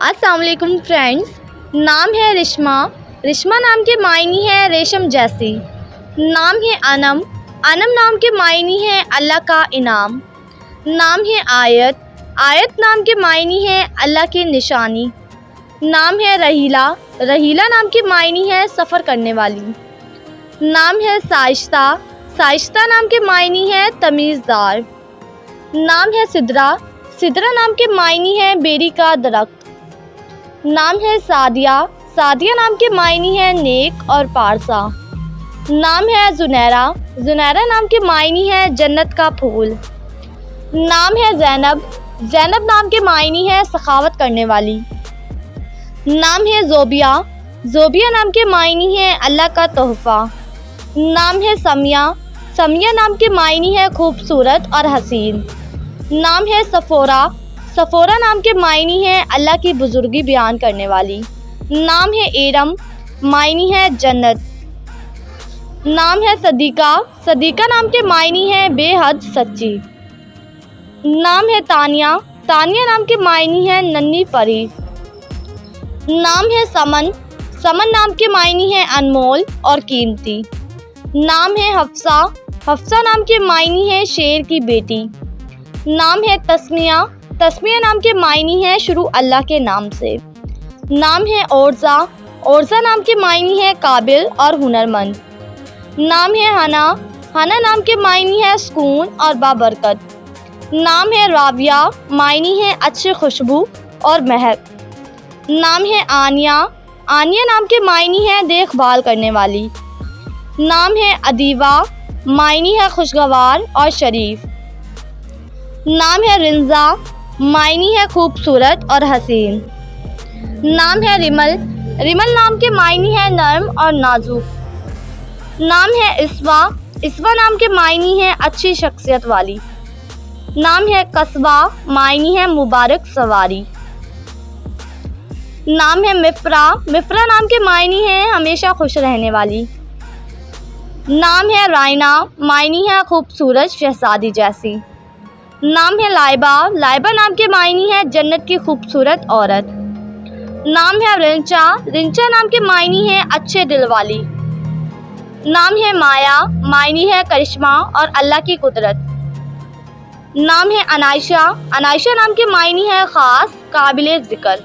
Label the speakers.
Speaker 1: السلام علیکم فرینڈز، نام ہے رشما۔ رشما نام کے معنی ہے ریشم جیسی۔ نام ہے انم۔ انم نام کے معنی ہے اللہ کا انعام۔ نام ہے آیت۔ آیت نام کے معنی ہے اللہ کی نشانی۔ نام ہے رحیلہ۔ رحیلہ نام کے معنی ہے سفر کرنے والی۔ نام ہے سائشتہ۔ سائشتہ نام کے معنی ہے تمیزدار۔ نام ہے سدرہ۔ سدرہ نام کے معنی ہے بیری کا درخت۔ نام ہے سعدیہ۔ سعدیہ نام کے معنی ہے نیک اور پارسا۔ نام ہے زنیرہ۔ زنیرہ نام کے معنی ہے جنت کا پھول۔ نام ہے زینب۔ زینب نام کے معنی ہے سخاوت کرنے والی۔ نام ہے زوبیہ۔ زوبیہ نام کے معنی ہے اللہ کا تحفہ۔ نام ہے سمیہ۔ سمیہ نام کے معنی ہے خوبصورت اور حسین۔ نام ہے صفورہ۔ صفورہ نام کے معنی ہے اللہ کی بزرگی بیان کرنے والی۔ نام ہے ارم۔ معنی ہے جنت۔ نام ہے صدیقہ۔ صدیقہ نام کے معنی ہے بے حد سچی۔ نام ہے تانیہ۔ تانیہ نام کے معنی ہے ننھی پری۔ نام ہے سمن۔ سمن نام کے معنی ہے انمول اور قیمتی۔ نام ہے حفصہ۔ حفصہ نام کے معنی ہے شیر کی بیٹی۔ نام ہے تسمیہ۔ تسمیہ نام کے معنی ہے شروع اللہ کے نام سے۔ نام ہے عرضہ۔ عرضہ نام کے معنی ہے قابل اور ہنرمند۔ نام ہے حنا۔ حنا نام کے معنی ہے سکون اور بابرکت۔ نام ہے راویہ۔ معنی ہے اچھی خوشبو اور مہک۔ نام ہے آنیہ۔ آنیہ نام کے معنی ہے دیکھ بھال کرنے والی۔ نام ہے ادیبہ۔ معنی ہے خوشگوار اور شریف۔ نام ہے رنزہ۔ معنی ہے خوبصورت اور حسین۔ نام ہے رمل۔ رمل نام کے معنی ہے نرم اور نازک۔ نام ہے اسوا۔ اسوا نام کے معنی ہے اچھی شخصیت والی۔ نام ہے قصبہ۔ معنی ہے مبارک سواری۔ نام ہے مفرا۔ مفرا نام کے معنی ہے ہمیشہ خوش رہنے والی۔ نام ہے رائنا۔ معنی ہے خوبصورت شہزادی جیسی۔ نام ہے لائبہ۔ لائبہ نام کے معنی ہے جنت کی خوبصورت عورت۔ نام ہے رنچا۔ رنچا نام کے معنی ہے اچھے دل والی۔ نام ہے مایا۔ معنی ہے کرشمہ اور اللہ کی قدرت۔ نام ہے انائشہ۔ انائشہ نام کے معنی ہے خاص قابل ذکر۔